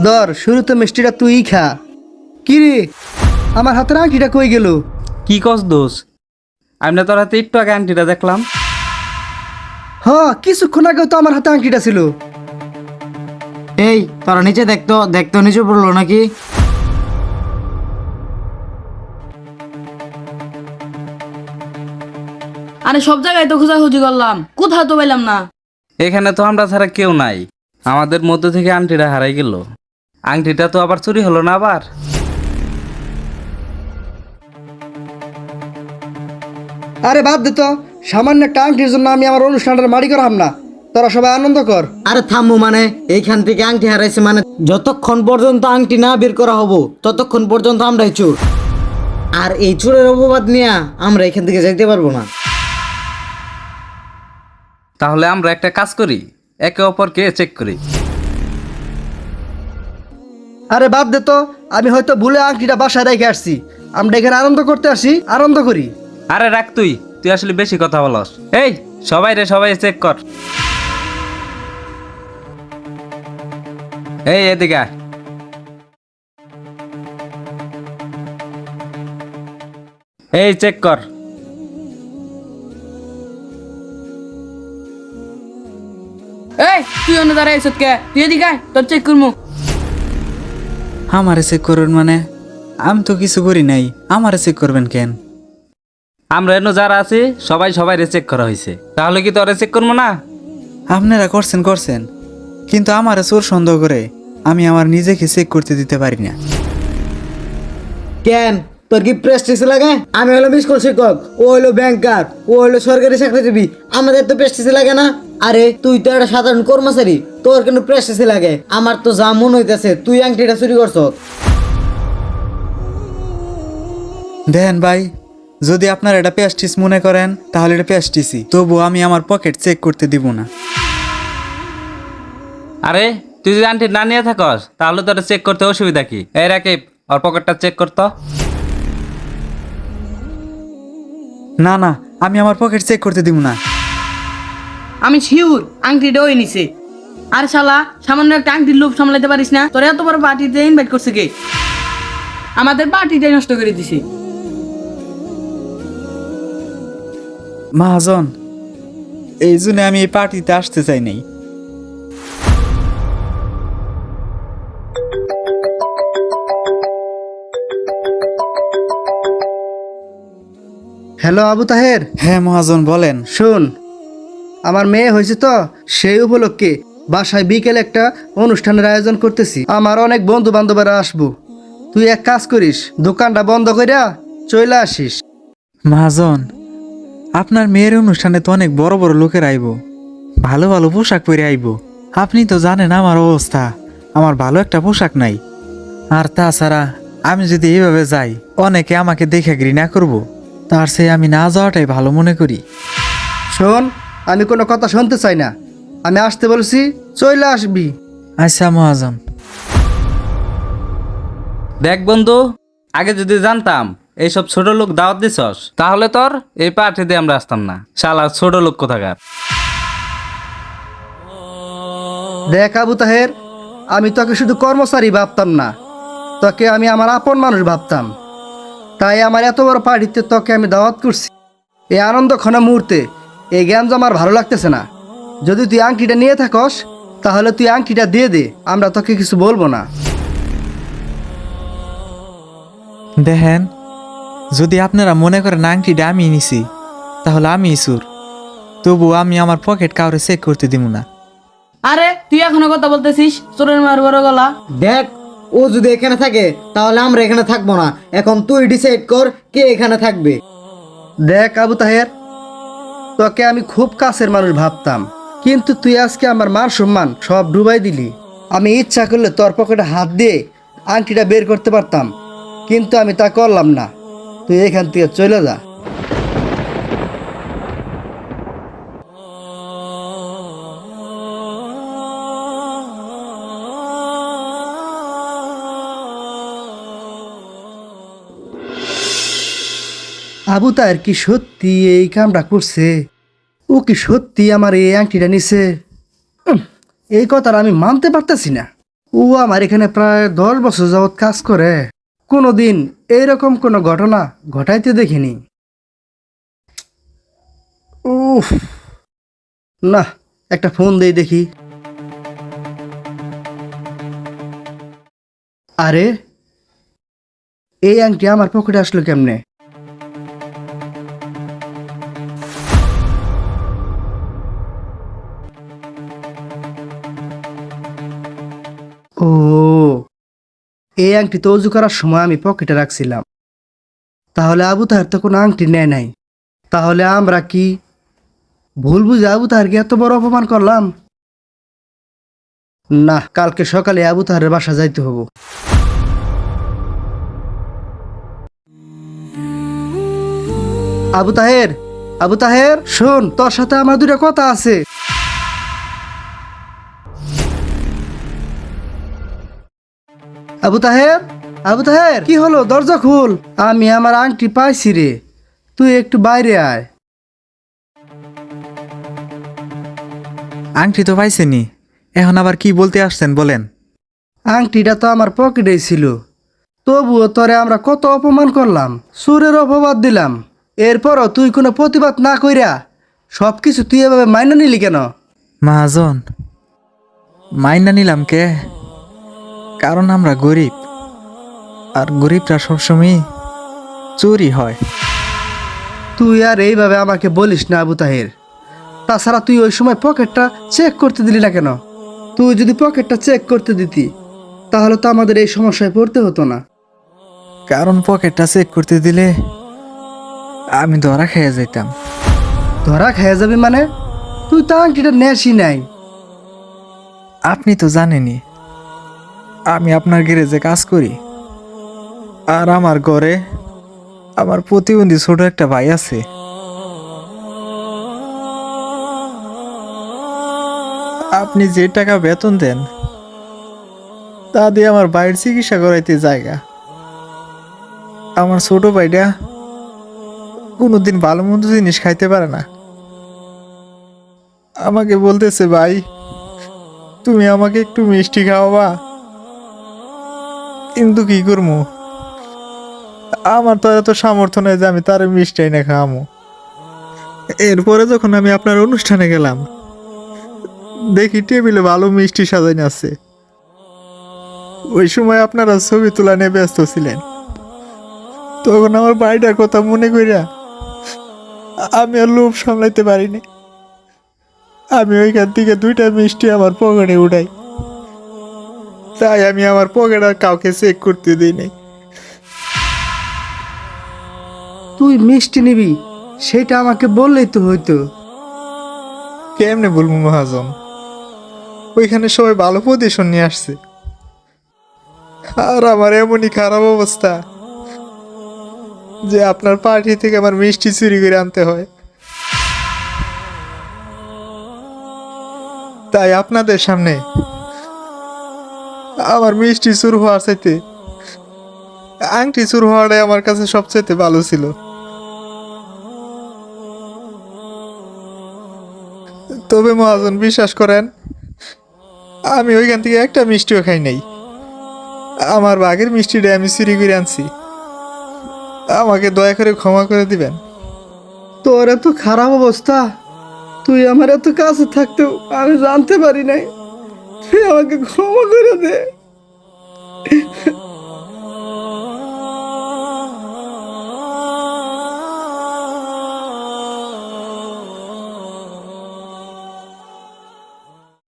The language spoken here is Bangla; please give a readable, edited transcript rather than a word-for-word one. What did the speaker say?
ধর শুরুতে মিষ্টিটা তুই খা। কি রে, আমার হাতের আংটিটা কই গেল? কি কস দোষ? আমি না তোর হাতে একটু আগে আংটিটা দেখলাম। হ, কিছুক্ষণ আগেও তো আমার হাতে আংটিটা ছিল। এই তোরা নিচে দেখতো দেখতো নিচে পড়লো নাকি? আরে সব জায়গায় তো খোঁজাখুঁজি করলাম, কোথাও তো পেলাম না। এখানে তো আমরা ছাড়া কেউ নাই, আমাদের মধ্যে থেকে আংটিটা হারাই গেল। আংটিটা তো আবার চুরি হলো না আবার? আরে বাদ দে তো, সামান্য একটা আংটির জন্য আমি আমার অনুষ্ঠানটার মাড়ি করাম না। তোরা সবাই আনন্দ কর। আরে থামো, মানে এইখান থেকে আংটি হারাইছে মানে যতক্ষণ পর্যন্ত আংটি না বের করা হবো ততক্ষণ পর্যন্ত আমরাই চোর। আর এই চোরের অপবাদ নিয়ে আমরা এখান থেকে যাইতে পারবো না। তাহলে আমরা একটা কাজ করি, একে অপরকে চেক করি। আরে বাদ দে তো, আমি হয়তো ভুলে আংটিটা বাসায় রেখে আসছি। আমরা এখানে আনন্দ করতে আসি, আনন্দ করি। আরে রাখ, তুই তুই আসলে বেশি কথা বলস। এই সবাই চেক কর। এই এদিকে আয়। এই চেক কর। এই তুই অন্য দাঁড়াই আছিস কে? তুই এদিকে আয়, তোর চেক করবো। আমারে চেক করবেন মানে? আমি তো কিছু করি নাই, আমারে চেক করবেন কেন? আমরা এনে যারা আছি সবাই চেক করা হয়েছে, তাহলে কি তোরে চেক করবো না? আপনারা করছেন, কিন্তু আমারে চোর সন্দেহ করে আমি আমার নিজেকে চেক করতে দিতে পারি না। কেন তোর কি প্রেস্টিজ লাগে? আমি হলো স্কুল শিক্ষক, ও হলো ব্যাংকার, ও হলো সরকারি চাকরিজীবী, আমাদের তো প্রেস্টিজ লাগে না? আরে তুই তো একটা সাধারণ কর্মচারী, তোর কেন প্রেস্টিজ লাগে? আমার তো যা মন হইতেছে তুই আংটিটা চুরি করছ। দেখেন ভাই, যদি আপনারা এটা প্যাস্টিস মনে করেন তাহলে এটা প্যাস্টিসই, তবু আমি আমার পকেট চেক করতে দিব না। আরে তুই যদি আন্টি না নিয়ে থাকস তাহলে তোর চেক করতে অসুবিধা কি? এই রাকিব, ওর পকেটটা চেক করতো। না, আমি আমার পকেট চেক করতে দিব না। আমি শিউর আংটিটা ওই নিছে। আর শালা, সামান্য একটা আংটির লোভ সামলাইতে পারিস না? তোর এত বড় পার্টিতে ইনভাইট করছে কে? আমাদের পার্টিটাই নষ্ট করে দিছে। মহাজন, এই জন্য আমি এই পার্টিতে আসতে চাই নাই। হ্যালো আবু তাহের। হ্যাঁ মহাজন, বলেন। শোন, আমার মেয়ে হয়েছে তো, সেই উপলক্ষে বাসায় বিকেলে একটা অনুষ্ঠানের আয়োজন করতেছি। আমার অনেক বন্ধু বান্ধবরা আসবো। তুই এক কাজ করিস, দোকানটা বন্ধ কইরা চলে আসিস। মহাজন, আপনার মেয়ের অনুষ্ঠানে তো অনেক বড় বড় লোকের আইব, ভালো ভালো পোশাক পরে আইব। আপনি তো জানেন আমার অবস্থা, আমার ভালো একটা পোশাক নাই। আর তাছাড়া আমি যদি এইভাবে যাই অনেকে আমাকে দেখে ঘৃণা করব, তার চেয়ে আমি না যাওয়াটাই ভালো মনে করি। শোন, আমি কোনো কথা শুনতে চাই না। আমি আসতে বলছি, চলে আসবি। আচ্ছা মহাজন। দেখ বন্ধু, আগে যদি জানতাম এইসব ছোট লোক দাওয়াত দিছস তাহলে তোর এই পার্টিতে আমরা আসতাম না। শালা ছোট লোক কোথাকার। দেখ আবু তাহের, আমি তোকে শুধু কর্মচারী ভাবতাম না, তোকে আমি আমার আপন মানুষ ভাবতাম। তাই আমার এত বড় পার্টিতে তোকে আমি দাওয়াত করছি। এই আনন্দক্ষণ মুহূর্তে এই জ্ঞান আমার ভালো লাগতেছে না। যদি তুই আংটিটা নিয়ে থাকস তাহলে তুই আংটিটা দিয়ে দে, আমরা তোকে কিছু বলবো না। দেখেন, যদি আপনারা মনে করেন আংটিটা আমি নিছি তাহলে আমি চোর, তবু আমি আমার পকেট কাউরে চেক করতে দিব না। আরে তুই এখনো কথা বলতেছিস? চোরের মার বড় গলা। দেখ, ও যদি এখানে থাকে তাহলে আমরা এখানে থাকবো না। এখন তুই ডিসাইড কর কে এখানে থাকবে। দেখ আবু তাহের, তোকে আমি খুব কাছের মানুষ ভাবতাম, কিন্তু তুই আজকে আমার মান সম্মান সব ডুবাই দিলি। আমি ইচ্ছা করলে তোর পকেটে হাত দিয়ে আংটিটা বের করতে পারতাম, কিন্তু আমি তা করলাম না। তুই এখান থেকে চলে যা। আবু তাহের কি সত্যি এই কামটা করছে? ও কি সত্যি আমার এই আংটিটা নিছে? এই কথাটা আমি মানতে পারতেছি না। ও আমার এখানে প্রায় 10 বছর যাবৎ কাজ করে, কোনোদিন এইরকম কোনো ঘটনা ঘটাইতে দেখিনি। উফ, না, একটা ফোন দেই দেখি। আরে, এই আংটি আমার পকেটে আসলো কেমনে? ও, এই আংটি তো অজু করার সময় আমি পকেটে রাখছিলাম। তাহলে আবু তাহের তো কোনো আংটি নেয় নাই। তাহলে আমরা কি ভুল বুঝে আবু তাহেরকে এত বড় অপমান করলাম? না, কালকে সকালে আবু তাহের বাসা যাইতে হবো। আবু তাহের, আবু তাহের, শোন, তোর সাথে আমার দুটো কথা আছে। আবু তাহের, আবু তাহের, কি হলো? দরজা খুল। আমি আমার আংটি পাইছি রে, তুই একটু বাইরে আয়। আংটি তো পাইছেনি, এখন আবার কি বলতে আসছেন বলেন। আংটিটা তো আমার পকেটেই ছিল, তবুও তোরে আমরা কত অপমান করলাম, সুরের অপবাদ দিলাম। এরপরও তুই কোনো প্রতিবাদ না কইরা সব কিছু তুই এভাবে মাইনে নিলি কেন? মহাজন, মাইনা নিলাম কে? কারণ আমরা গরিব, আর গরিবরা সবসময় চুরি হয়। তুই আর এইভাবে আমাকে বলিস না আবু তাহের। তাছাড়া তুই ওই সময় পকেটটা চেক করতে দিলি না কেন? তুই যদি পকেটটা চেক করতে দিতি তাহলে তো আমাদের এই সমস্যায় পড়তে হতো না। কারণ পকেটটা চেক করতে দিলে আমি ধরা খেয়ে যেতাম। ধরা খেয়ে যাবি মানে? তুই তো আংটিটা নেসই নাই। আপনি তো জানেনই আমি আপনার গ্যারেজে কাজ করি, আর আমার ঘরে আমার প্রতিবন্ধী ছোট একটা ভাই আছে। আপনি যে টাকা বেতন দেন তা দিয়ে আমার ভাইয়ের চিকিৎসা করাইতে জায়গা। আমার ছোট ভাইটা কোনোদিন ভালো মন্দ জিনিস খাইতে পারে না। আমাকে বলতেছে, ভাই তুমি আমাকে একটু মিষ্টি খাওয়াবা। কিন্তু কি করবো, আমার তো এত সামর্থ্য নেই যে আমি তার মিষ্টি এনে খাওয়াবো। এরপরে যখন আমি আপনার অনুষ্ঠানে গেলাম, দেখি টেবিলে ভালো মিষ্টি সাজানো আছে। ওই সময় আপনারা ছবি তোলা নিয়ে ব্যস্ত ছিলেন। তখন আমার বাড়িটার কথা মনে করিয়া আমি আর লোভ সামলাইতে পারিনি। আমি ওইখান থেকে 2টা মিষ্টি আমার পকেটে উঠাই, তাই আমি আমার পকেট আর কাউকে চেক করতে দিই নাই। তুই মিষ্টি নিবি সেটা আমাকে বললেই তো হইতো। কেমনে বলবো মহাজন, ওইখানে সবাই ভালো পজিশন নিয়ে আসছে, আর আমার এমনই খারাপ অবস্থা যে আপনার পার্টি থেকে আমার মিষ্টি চুরি করে আনতে হয়। তাই আপনাদের সামনে আমার মিষ্টি চুর হওয়ার চাইতে আংটি চুর হওয়াটাই আমার কাছে সবচাইতে ভালো ছিল। তবে মহাজন, বিশ্বাস করেন আমি ওইখান থেকে একটা মিষ্টিও খাই নাই। আমার বাঘের মিষ্টিটা আমি চুরি করে আনছি। আমাকে দয়া করে ক্ষমা করে দিবেন। তোর এত খারাপ অবস্থা, তুই আমার এত কাছে থাকতেও আমি জানতে পারি নাই। তুই আমাকে ক্ষমা করে দে।